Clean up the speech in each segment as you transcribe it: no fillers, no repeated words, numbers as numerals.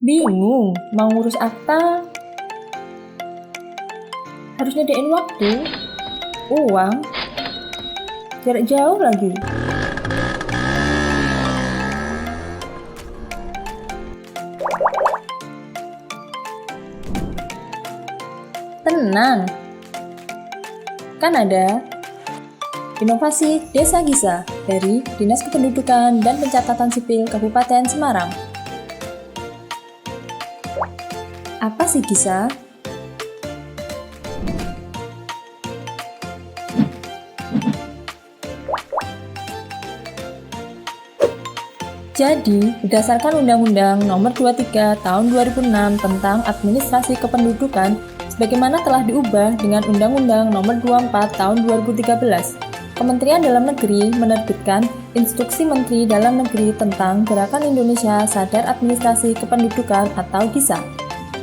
Bingung, mau ngurus akta, harus nyediain waktu, uang, jarak jauh lagi. Tenang, kan ada Inovasi Desa Gisa dari Dinas Kependudukan dan Pencatatan Sipil Kabupaten Semarang. Apa sih Gisa? Jadi, berdasarkan Undang-Undang Nomor 23 Tahun 2006 tentang Administrasi Kependudukan, sebagaimana telah diubah dengan Undang-Undang Nomor 24 Tahun 2013, Kementerian Dalam Negeri menerbitkan Instruksi Menteri Dalam Negeri tentang Gerakan Indonesia Sadar Administrasi Kependudukan atau GISA.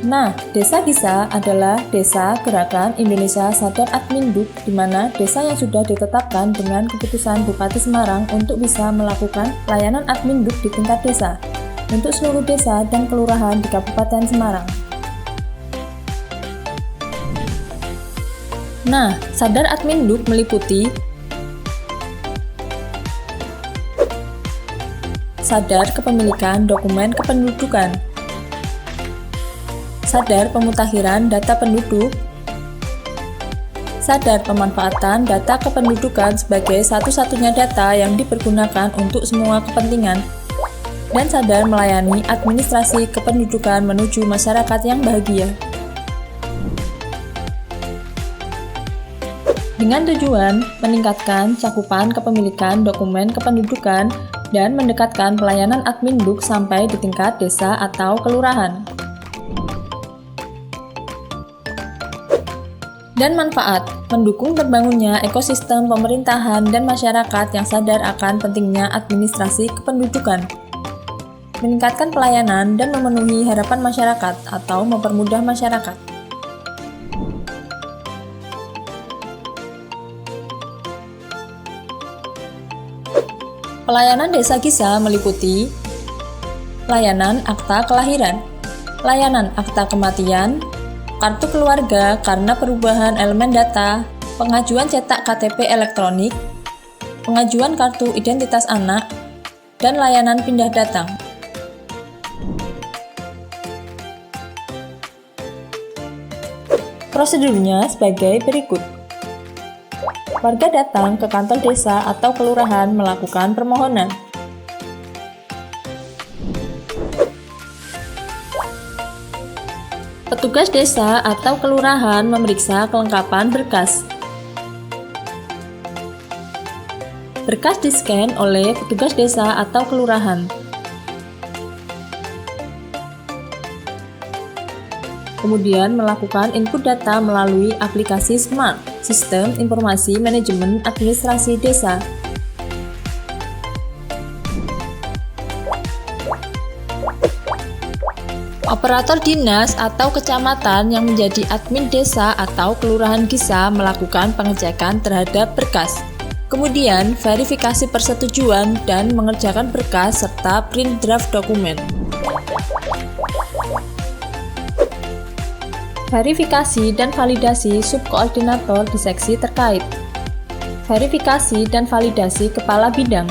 Nah, Desa Gisa adalah Desa Gerakan Indonesia Sadar Adminduk, di mana desa yang sudah ditetapkan dengan keputusan Bupati Semarang untuk bisa melakukan layanan adminduk di tingkat desa untuk seluruh desa dan kelurahan di Kabupaten Semarang. Nah, Sadar Adminduk meliputi sadar kepemilikan dokumen kependudukan, sadar pemutakhiran data penduduk, sadar pemanfaatan data kependudukan sebagai satu-satunya data yang dipergunakan untuk semua kepentingan, dan sadar melayani administrasi kependudukan menuju masyarakat yang bahagia. Dengan tujuan meningkatkan cakupan kepemilikan dokumen kependudukan dan mendekatkan pelayanan adminduk sampai di tingkat desa atau kelurahan. Dan manfaat, mendukung terbangunnya ekosistem pemerintahan dan masyarakat yang sadar akan pentingnya administrasi kependudukan, meningkatkan pelayanan dan memenuhi harapan masyarakat atau mempermudah masyarakat. Pelayanan Desa Gisa meliputi layanan akta kelahiran, layanan akta kematian, kartu keluarga karena perubahan elemen data, pengajuan cetak KTP elektronik, pengajuan kartu identitas anak, dan layanan pindah datang. Prosedurnya sebagai berikut. Warga datang ke kantor desa atau kelurahan melakukan permohonan. Petugas desa atau kelurahan memeriksa kelengkapan berkas. Berkas di-scan oleh petugas desa atau kelurahan. Kemudian melakukan input data melalui aplikasi SMART, Sistem Informasi Manajemen Administrasi Desa. Operator dinas atau kecamatan yang menjadi admin desa atau kelurahan Gisa melakukan pengecekan terhadap berkas, kemudian verifikasi persetujuan dan mengerjakan berkas serta print draft dokumen. Verifikasi dan validasi subkoordinator di seksi terkait, verifikasi dan validasi kepala bidang,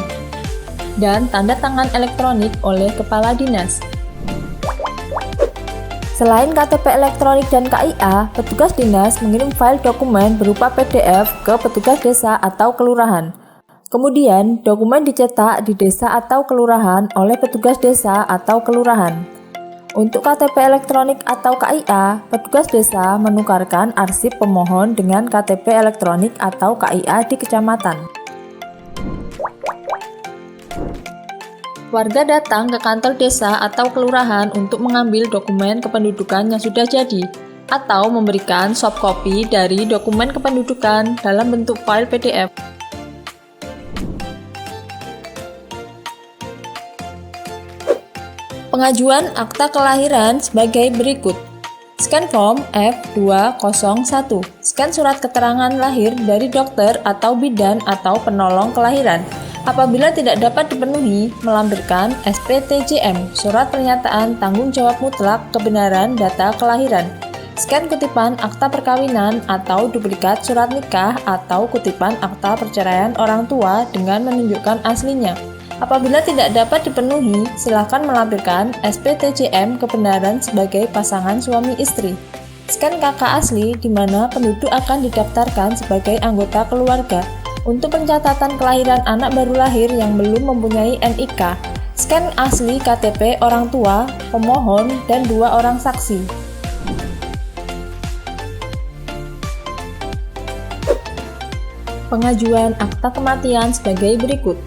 dan tanda tangan elektronik oleh kepala dinas. Selain KTP elektronik dan KIA, petugas dinas mengirim file dokumen berupa PDF ke petugas desa atau kelurahan. Kemudian, dokumen dicetak di desa atau kelurahan oleh petugas desa atau kelurahan. Untuk KTP elektronik atau KIA, petugas desa menukarkan arsip pemohon dengan KTP elektronik atau KIA di kecamatan. Warga datang ke kantor desa atau kelurahan untuk mengambil dokumen kependudukan yang sudah jadi, atau memberikan soft copy dari dokumen kependudukan dalam bentuk file PDF. Pengajuan akta kelahiran sebagai berikut. Scan form F201. Scan surat keterangan lahir dari dokter atau bidan atau penolong kelahiran. Apabila tidak dapat dipenuhi, melampirkan SPTJM, Surat Pernyataan Tanggung Jawab Mutlak Kebenaran Data Kelahiran, scan kutipan akta perkawinan atau duplikat surat nikah atau kutipan akta perceraian orang tua dengan menunjukkan aslinya. Apabila tidak dapat dipenuhi, silakan melampirkan SPTJM kebenaran sebagai pasangan suami istri. Scan KK asli di mana penduduk akan didaftarkan sebagai anggota keluarga. Untuk pencatatan kelahiran anak baru lahir yang belum mempunyai NIK, scan asli KTP orang tua, pemohon, dan 2 orang saksi. Pengajuan akta kematian sebagai berikut.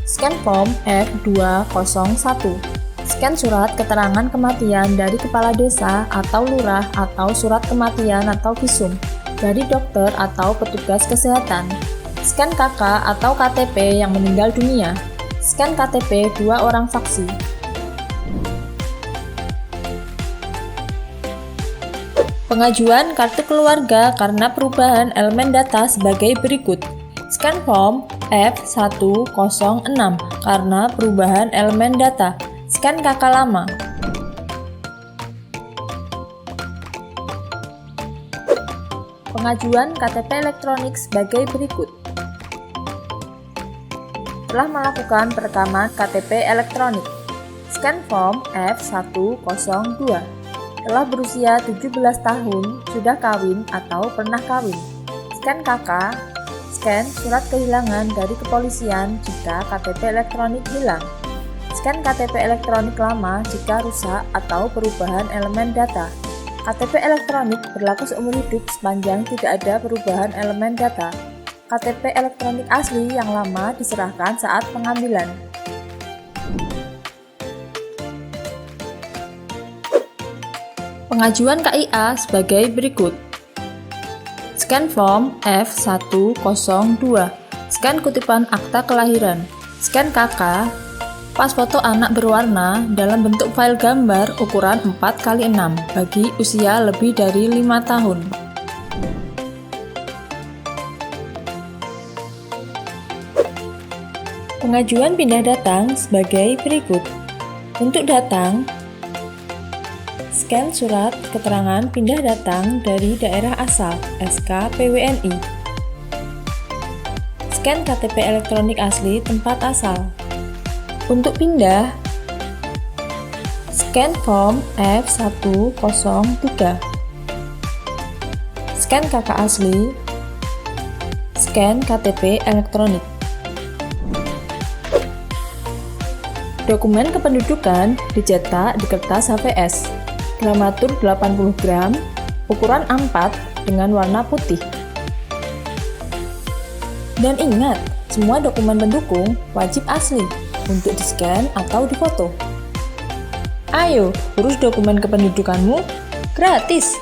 Scan form F201. Scan surat keterangan kematian dari kepala desa atau lurah atau surat kematian atau visum dari dokter atau petugas kesehatan. Scan KK atau KTP yang meninggal dunia. Scan KTP 2 orang saksi. Pengajuan kartu keluarga karena perubahan elemen data sebagai berikut. Scan form F106 karena perubahan elemen data. Scan KK lama. Pengajuan KTP elektronik sebagai berikut. Telah melakukan perekaman KTP elektronik. Scan form F102. Telah berusia 17 tahun, sudah kawin atau pernah kawin. Scan KK. Scan surat kehilangan dari kepolisian jika KTP elektronik hilang. Scan KTP elektronik lama jika rusak atau perubahan elemen data. KTP elektronik berlaku seumur hidup sepanjang tidak ada perubahan elemen data. KTP elektronik asli yang lama diserahkan saat pengambilan. Pengajuan KIA sebagai berikut. Scan form F102. Scan kutipan akta kelahiran. Scan KK. Pas foto anak berwarna dalam bentuk file gambar ukuran 4x6 bagi usia lebih dari 5 tahun. Pengajuan pindah datang sebagai berikut. Untuk datang, scan surat keterangan pindah datang dari daerah asal (SK PWNI). Scan KTP elektronik asli tempat asal. Untuk pindah, scan form F103. Scan KK asli. Scan KTP elektronik. Dokumen kependudukan dicetak di kertas HVS, gramatur 80 gram, ukuran A4 dengan warna putih. Dan ingat, semua dokumen pendukung wajib asli untuk di-scan atau difoto. Ayo, urus dokumen kependudukanmu gratis!